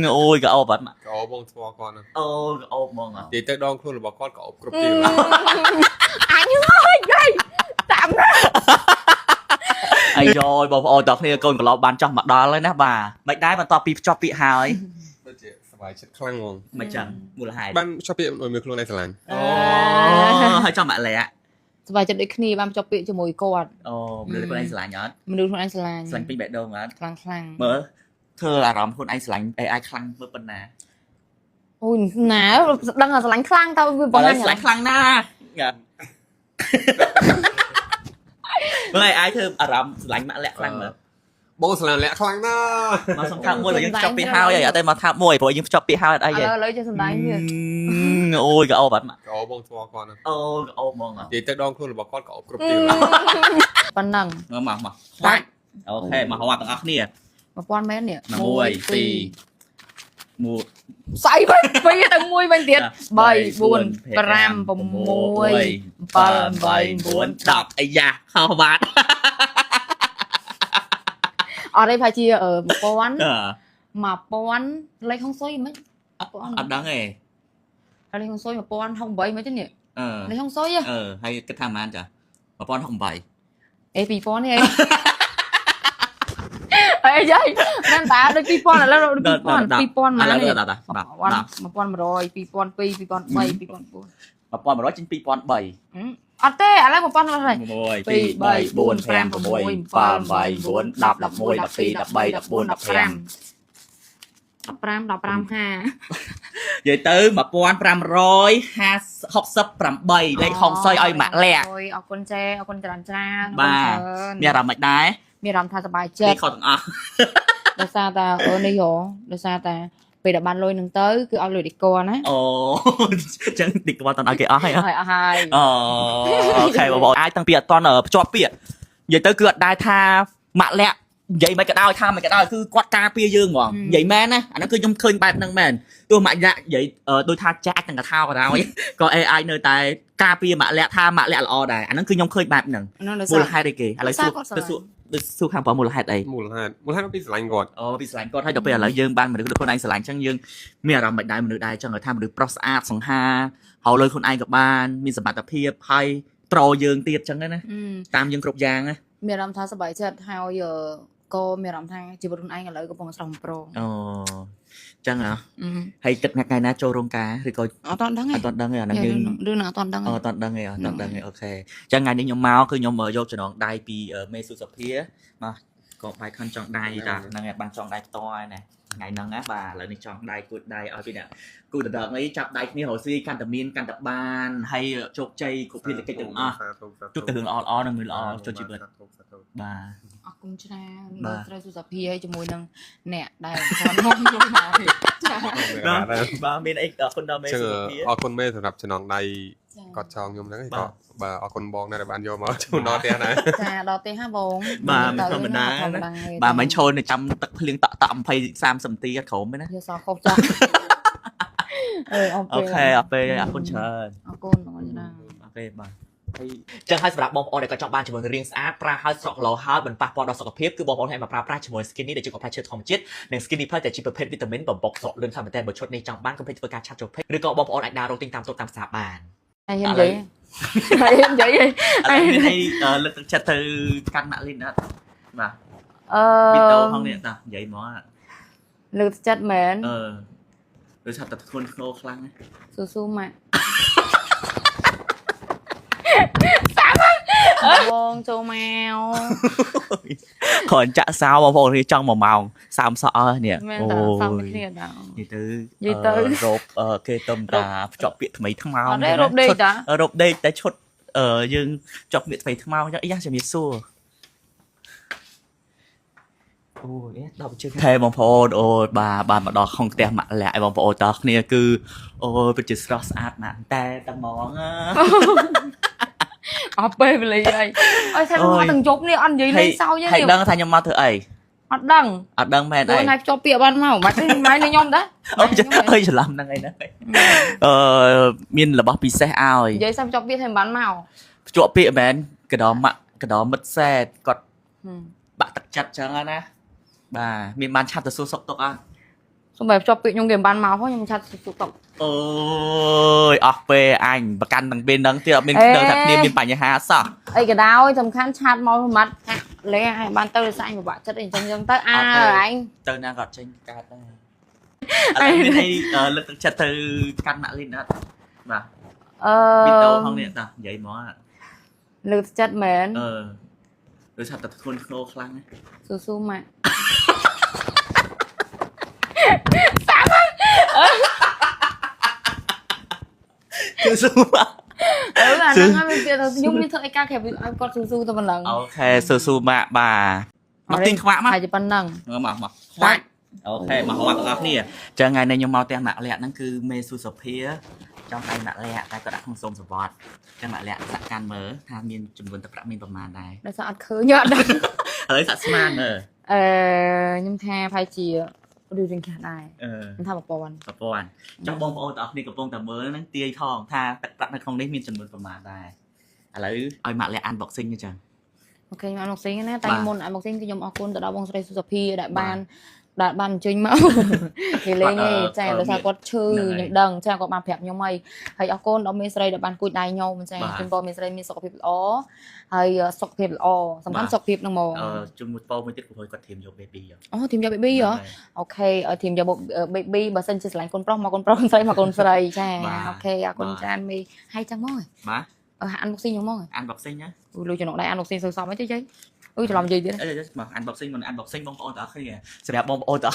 ôi cái ô vẫn mà cái ô bông thua con ô cái ô mong à thì tới đón luôn là bà con cái ô cướp tiền anh ơi đây tạm ai rồi bảo ô tao này con củaเราban trong mặt đóเลยนะบ่าไม่ได้มันต่อปีชอบปีหาย สบายชัดคลั่งงง ไม่จังมูลหาย บ้านชอบปีโดยมือครูในสลาน โอ้ให้จอมอะไรอะ สบายจะได้คณีบ้านจบปีจมูกกอด โอ้มันเลยคนไอ้สลายย้อน มันดูคนอันสลาย สลายปีแบบเดิมอ่ะ คลั่ง เมื่อเธออารมณ์คนไอ้สลายไอ้คลั่งเมื่อปัญหา โอ้ยหนาดังอะสลายคลั่งตาเป็น อะไรสลายคลั่งหน้าเงี้ยเมื่อไอ้เธออารมณ์สลายมาแหละคลั่งเหรอ โบสลานแหละคลั่งหน้า มาสงครามมวยเลยยังชอบปีห้าวใหญ่แต่มาทับมวยเพราะยังชอบปีห้าวอะไรใหญ่ เลยจะสลายเนี่ย โอ้ยก็เอาแบบมา cái ô bông thua con โอ้ก็เอามองอ่ะ thì tới đón luôn là bà con cái ô cướp tiền ปันนัง มาโอเคมาหัวต่างอักเนี่ย มาป้อนแม่เนี่ย มวยปีมู ใส่ไปไปตั้งมวยเป็นเดียดใบบุญปรามปมวยปลาใบบุญ ดอกไอ้ยาเข้าบ้าน ở đây phải chia ở một quán เออ mà quán lấy không xoay mấy อันดังไง lấy không xoay mà quán không bậy mấy chứ nhỉ เออ lấy không xoay á ให้กระทำมันจ้ะมาป้อนห้องใบ ê pì phón đi em ê dây nên ta đôi pì phón là lâu rồi pì phón mà này mà phón mà rồi pì phón bay pì phón buồn มาป้อนมาร้อยจิ้นปีป้อนใบ ở đây ở đây một phón là này มวยปีใบบุญแพรมมวยปลาใบบุญดับมวยดับปีดับใบดับบุญดับแพรม đập ram ha និយាយទៅ1568លេខហុងសុយឲ្យម៉ាក់លាក់ rồi ở con tre ở con tràn tra បាទមានអារម្មណ៍មិនដែរ มีรำทาสบาย នេះ เจ็ด ខុសទាំងអស់ ដោយសារតានេះហ៎ដោយសារតាពេលដែលបានលុយនឹងទៅគឺឲ្យលុយឌីកណា អូអញ្ចឹងតិចគាត់តន់ឲ្យគេអស់ហើយ ហើយអស់ហើយ អូខេបងប្អូនអាចតាំងពីអត់តន់ភ្ជាប់ពាក្យនិយាយទៅគឺអត់ដែរថាម៉ាក់លាក់និយាយមិនក៏ដោយថាមិនក៏ដោយគឺគាត់ការពារយើងហ្មងនិយាយមែនណាអាហ្នឹងគឺខ្ញុំឃើញបែបហ្នឹងមែនទោះម៉ាក់លាក់និយាយដូចថាចាក់ទាំងកថាក៏ដោយក៏ AI នៅតែការពារម៉ាក់លាក់ថាម៉ាក់លាក់ល្អដែរអាហ្នឹងគឺខ្ញុំឃើញបែបហ្នឹងមូលហេតុអីគេឥឡូវសួរសួរខាងបងមូលហេតុអី mùa hát nó bị sành gọt អូពីស្រឡាញ់គាត់ហើយដល់ពេលឥឡូវយើងបានមនុស្សដូចខ្លួនឯងស្រឡាញ់អញ្ចឹងយើងមានអារម្មណ៍មិនដែរមនុស្សដែរអញ្ចឹងថាមនុស្សប្រុសស្អាតសង្ហាហើយលើខ្លួនឯងក៏បានមានសមត្ថភាពហើយត្រយើងទៀតអញ្ចឹងណាតាមយើងគ្រប់យ៉ាងណា មានអារម្មណ៍ថាសប្បាយចិត្តហើយក៏មានអារម្មណ៍ថាជីវិតខ្លួនឯងឥឡូវកំពុងស្រស់បំព្រង អូអញ្ចឹងហ៎ហើយគិតថ្ងៃណាចូលរោងការឬក៏ អត់តដឹងទេ អត់ដឹងទេអាហ្នឹងយើង រឿងណាអត់តដឹង អត់ដឹងទេអត់ដឹងទេអូខេអញ្ចឹងថ្ងៃនេះខ្ញុំមកគឺខ្ញុំយកចំណងដៃពីមេសុសភាមកក៏បាយខនចង់ដៃតាហ្នឹងឯងបានចង់ដៃផ្ទាល់ណាថ្ងៃហ្នឹងណាបាទឥឡូវនេះចង់ដៃគួតដៃឲ្យពីអ្នកគូដដងអីចាប់ដៃគ្នារស់ស៊ីកាន់តែមានកាន់តែបានហើយជោគជ័យគ្រប់ភារកិច្ចទាំងអស់ជួបតែរឿងល្អៗនិងរឿងល្អចូលជីវិតបាទ អរគុណច្រើនមើលត្រូវសុខភាពជាមួយនឹងអ្នកដែលគាត់មកយកមក បាទមានអីអរគុណដល់មេសុសភា អរគុណមេសម្រាប់ចំណងដៃគាត់ចងខ្ញុំហ្នឹងក៏បាទអរគុណបងដែលបានយកមកចូលដល់ផ្ទះដែរ ចាដល់ទេហ่าបង បាទធម្មតាបាទមិនឈរនៅចាំទឹកភ្លៀងតក់20 30នាទីអត់ក្រោមទេណា យកសោះខុសចាស់អូខេអរពេលអរគុណច្រើន អរគុណបងណា អូខេបាទហើយចឹងហើយសម្រាប់បងប្អូនដែលក៏ចង់បានជាមួយរាងស្អាតប្រាហើយស្រក់ឡោហើយមិនប៉ះពាល់ដល់សុខភាពគឺបងប្អូនឲ្យមកប្រើប្រាស់ជាមួយ Skinny ដែលជាកំផែឈើធម្មជាតិនិង Skinny Plus ដែលជាប្រភេទវីតាមីនបំបុកស្រក់លឿនថាមែនតើបើឈុតនេះចង់បានកុំភ្លេចធ្វើការឆាត់ចូល Page ឬក៏បងប្អូនអាចដើររកទិញតាមទូតាមផ្សារបាន ហើយហ៊ាននិយាយហើយហ៊ាននិយាយ ឥឡូវមានអីលើកទឹកចិត្តទៅកាន់ម៉ាក់លីនអត់បាទ វីដេអូផងនេះតានិយាយហ្មង លើកចិត្តមែន ដូចថាតែធ្ងន់ធ្ងរខ្លាំងណា ស៊ូម៉ាក់បងចូលមក គ្រាន់ចាក់សោបងប្អូននេះចង់1ម៉ោងសើមសក់នេះ មែនតើសោមគ្នាដល់ និយាយទៅរោបគេទំតាភ្ជាប់ពាក្យថ្មីថ្មោង អត់ទេរោបដេកតា រោបដេកតែឈុតយើងភ្ជាប់ពាក្យថ្មីថ្មោងអញ្ចឹងអាយ៉ាជំរាបសួរអូយដល់ជើងខែបងប្អូនអូបាទមកដល់ក្នុងផ្ទះម៉ាក់លាក់ឲ្យបងប្អូនតើគ្នាគឺអូពិតជាស្រស់ស្អាតណាស់តែតែហ្មង អត់ពេលវេលាអីអើយតែមកទាំងជប់នេះអត់និយាយលេងសើចទេ ហើយដឹងថាខ្ញុំមកធ្វើអី អត់ដឹង អត់ដឹងមែនអី ខ្លួនឯងភ្ជាប់ពាក្យបានមកបាច់ម៉ែនឹងខ្ញុំដែរ អូយច្រឡំហ្នឹងឯហ្នឹងមានរបស់ពិសេសឲ្យ និយាយសាំភ្ជាប់ពាក្យឲ្យបានមក ភ្ជាប់ពាក្យមែនកដោម៉ាក់កដោមិត្តសែតគាត់បាក់ទឹកចិត្តចឹងណា bà miền ban chặt từ số sọc tộc à សំបែបជាប់ពាក្យខ្ញុំគេបានមកខ្ញុំឆាត់សុកតុក ôi ọt về anh và căn bằng bên nâng thì bên đầu thật niêm bên phải nhà hà sao អីក៏ដោយសំខាន់ឆាត់មកម៉ាត់លេឲ្យបានទៅសាច់ពិបាកចិត្តអីចឹងចឹងទៅអើអញ từ nàng gọt trên cát đây bên đây lực chặt từ căn mạng lên đó mà អឺ bên đâu không điện ta vậy mó លើកចិត្តមែន rồi chặt từ khuôn khô khăn ấy ស៊ូម៉ាក់ chưa xu mà អឺអាហ្នឹងហើយវាគេខ្ញុំនេះធ្វើអីការគេឲ្យគាត់ស៊ូទៅប៉ុណ្ណឹង ok su mà bà mặc tin khoạ ហើយ mắt តែប៉ុណ្ណឹង mặc khoạ ok mà không mặc áo nè chờ ngày này nhưng mau tem nặng lẹ nó cứ mê su sập phía trong tay nặng lẹ tay có đã không xôm sập bọt tem nặng lẹ sạc can mớ tham miên chùm vườn tập miênประมาณได้ ដោយសារអត់ឃើញអត់ដឹង lấy sạc smart nè ខ្ញុំថាប្រហែលជាឬរៀងខ្លះដែរខ្ញុំថា1000 tập bọt trong bông bông tập nàyกับbông tập mớ nó tia thong tha tập nó không đấy miên chùm vườn ประมาณได้ lấy ai mặc lẹ ăn boxing như chẳng អូខេខ្ញុំអត់មកស៊ីណាតែមុនអត់មកស៊ីគឺខ្ញុំអរគុណទៅដល់បងស្រីសុសភាដែលបានអញ្ជើញមកគេលេងឯងចាដោយសារគាត់ឈឺខ្ញុំដឹងចាគាត់បានប្រាប់ខ្ញុំហើយអរគុណដល់មេស្រីដែលបានគួយដៃខ្ញុំចាខ្ញុំបងមេស្រីមានសុខភាពល្អហើយសុខភាពល្អសំខាន់សុខភាពហ្នឹងហ្មង ជុំមួយពោមួយទៀតក៏គាត់ធៀមយក baby អូធៀមយក baby ហ៎អូខេធៀមយក baby បើសិនជាស្រឡាញ់កូនប្រុសមកកូនប្រុសកូនស្រីមកកូនស្រីចាអូខេអរគុណចាមេហើយចឹងមកបាទ unboxing ខ្ញុំមក unboxing ណា អូលុយចំណុកដៃ unboxing សើសមអីចេះចេះអុយច្រឡំនិយាយទៀត មក unboxing មិន unboxing បងប្អូនតើអស់គ្នាសម្រាប់បងប្អូនតើ